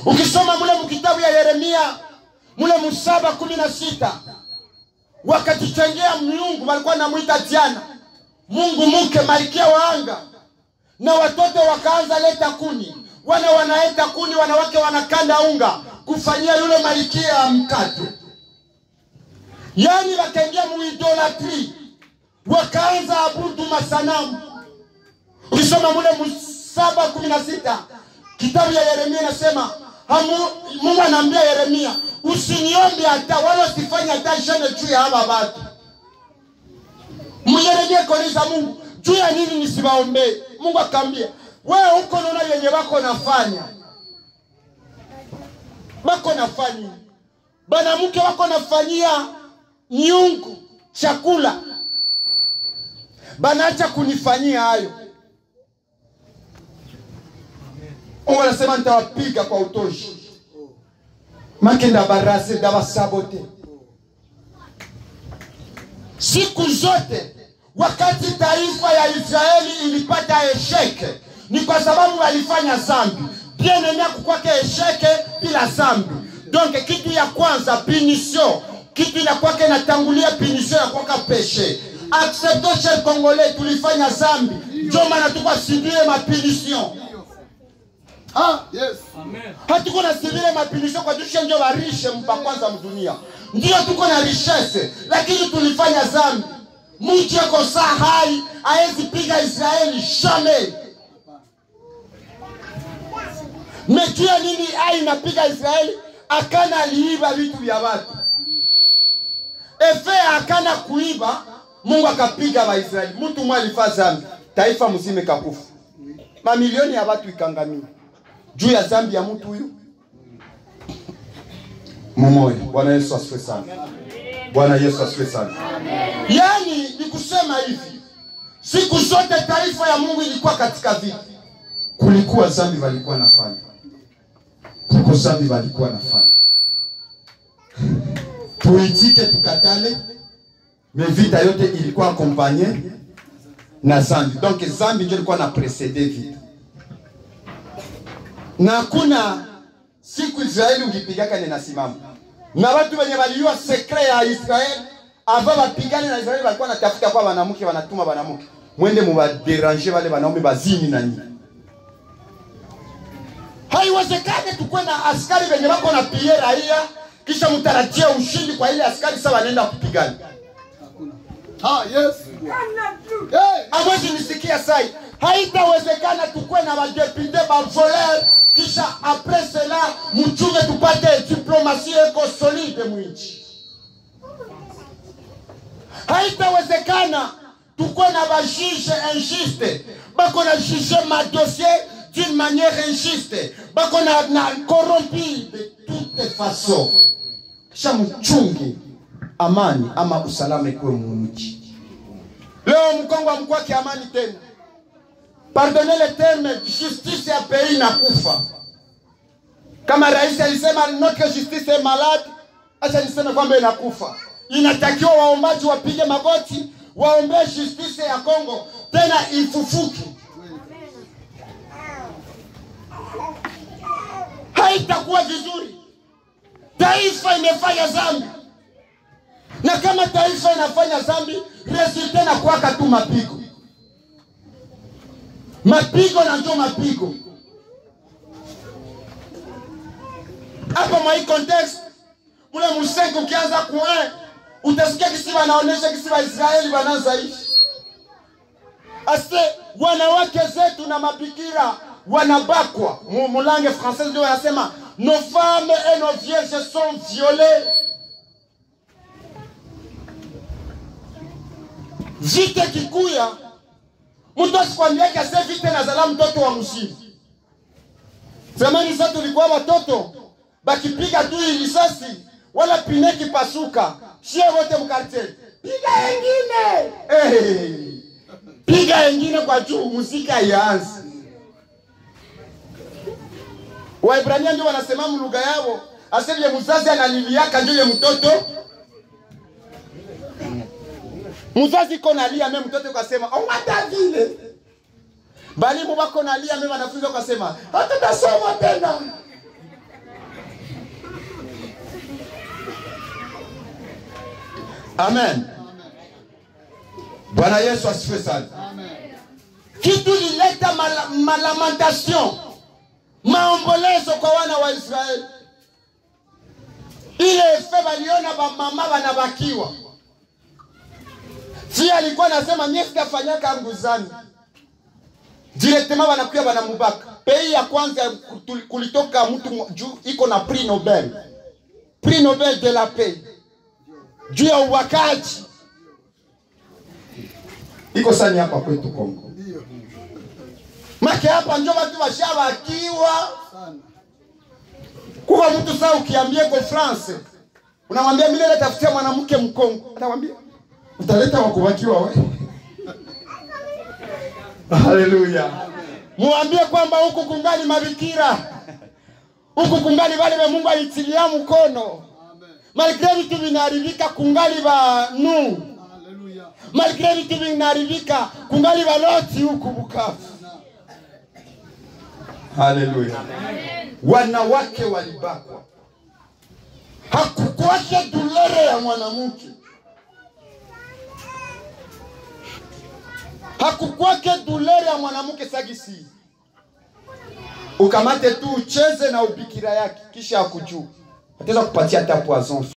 Ukisoma mule mkitabu ya Yeremia mule 7:16, wakatichengea miungu walikuwa namuita Diana, mungu mke malkia wa anga, na watoto wakaanza leta kuni, wanaeta kuni, wanawake wanakanda unga kufanyia yule malkia mkate. Yani wakaingia muidolatri, wakaanza abudu masanamu. Ukisoma mule 7:16 kitabu ya Yeremia nasema, Mungu anaambia Yeremia, usiniombe hata wala usifanye hata ishara juu ya hawa watu. Yeremia kauliza Mungu, juu ya nini nisiwaombe? Mungu akamwambia, wewe huko naona yenye wako nafanya. Wako nafanya. Banamuke wako nafanyia miungu chakula. Banaacha kunifanyia hayo. Mungu anasema nitawapiga kwa utoshi. Makenda barase dawa sabote. Siku zote wakati taifa ya Israeli ilipata esheke, ni kwa sababu walifanya zambi. Bien aimé kukwake esheke bila zambi. Donc kitu ya kwanza punition, kitu ya kwake natangulia punition ya kwaka péché. Acceptons chez Congolais tulifanya zambi, ndio maana tukwa subir ma punition. Yes. Amen. Hatuko na subir ma punition kwa tushe ndio barishe mpa kwanza mdunia. Ndio tuko na richesse, lakini tulifanya zambi. Mtu yako sahai haezi piga Israeli jamais. Mekia nini ai napiga Israeli? Akana aliiba vitu vya watu. Efe akana kuiba, Mungu akapiga wa Israeli. Mtu mmoja alifanya zambi, taifa mzima kakufa. Mamilioni ya watu ikangamia juu ya zambi ya mtu huyu. Mumoja. Bwana Yesu asifiwe sana. Bwana Yesu asifiwe sana. Yani ni kusema hivi, siku zote taifa ya Mungu ilikuwa katika vita. Kulikuwa zambi walikuwa nafanya. Kulikuwa zambi walikuwa nafanya. Tuitike tukatale, vita yote ilikuwa accompagnée na zambi. Donc zambi ndio ilikuwa na précéder vita. Na kuna siku Israeli ungipigaka ninasimama. Na watu wenye waliua secret ya Israeli, ava wapigane na Israeli walikuwa natafuta kwa wanamke, wanatuma wanamke, mwende muwaderanger wale wanaume bazini na nini. Haiwezekani tukwe na askari wenye wako na pia raia, kisha mtarajia ushindi kwa ile askari sawa wanaenda kupigana. Yes. Amwezi nisikia sai. Haitawezekana tukwe na wadepite voleur, kisha après cela mchunge tupate diplomatie eko solide mwinchi. Haitawezekana tukwe na bajuge injuste, bako na juge ma dossier d'une manière injuste, bako na corrompu de toutes façons. Kisha mchunge amani ama usalama ikuwe mwinchi. Leo Mkongo amkwake amani tena. Pardonnez le terme, justice ya pays na kufa. Kama rais alisema notre justice est malade, acha niseme kwamba inakufa. Inatakiwa waombaji wapige magoti, waombe justice ya Kongo tena ifufuke. Haitakuwa vizuri. Taifa imefanya zambi. Na kama taifa inafanya zambi, resulta na kuwaka tu mapigo. Mapigo na ndio mapigo. Hapa mwa hii context, ule msengo ukianza kuwe, utasikia kisi wanaonesha kisi wa Israeli wanaanza ishi. Ase wanawake zetu na mabikira wanabakwa. Mulange française ndio wanasema nos femmes et nos vierges sont violées. Vite kikuya, mtu asikwambia kase vite na zala mtoto wa msimu. Zamani sasa tulikuwa watoto bakipiga tu risasi wala pineki pasuka, shie wote mkartel. Piga wengine. Piga wengine kwa juu muzika ianze. Waebrania ndio wanasema lugha yao, asili ya mzazi analiliaka ndio ya mtoto. Mzazi kona lia meme mtoto ukasema ongata vile. Bali mbako na lia meme wanafunzi ukasema hata tasoma tena. Amen. Bwana Yesu asifiwe sana. Amen. Kitu lileta malamentation, maombolezo kwa wana wa Israeli. Ile efe waliona ba mama wanabakiwa. Si alikuwa nasema nyesika fanyaka nguzani. Directement wanakuya wanamubaka. Pei ya kwanza kulitoka mtu juu iko na prix Nobel. Prix Nobel de la paix. Juu ya uwakaji. Iko sani hapa kwetu Kongo. Make hapa njo watu washabakiwa. Kwa mtu saa ukiambia kwa France, unamwambia mimi leo tafutia mwanamke Mkongo. Atamwambia utaleta wakubakiwa wewe. Haleluya. Muambie kwamba huku kungali mabikira. Huku kungali wale wa Mungu alitilia mkono. Malgré vitu vinaharibika kungali ba nu. Malgré vitu vinaharibika kungali ba Loti huku Bukavu. Haleluya. Wanawake walibakwa. Hakukuacha dulere ya mwanamke. Hakukwake dulere ya mwanamke sagisi. Ukamate tu ucheze na ubikira yake kisha akujua. Ataweza kupatia hata poison.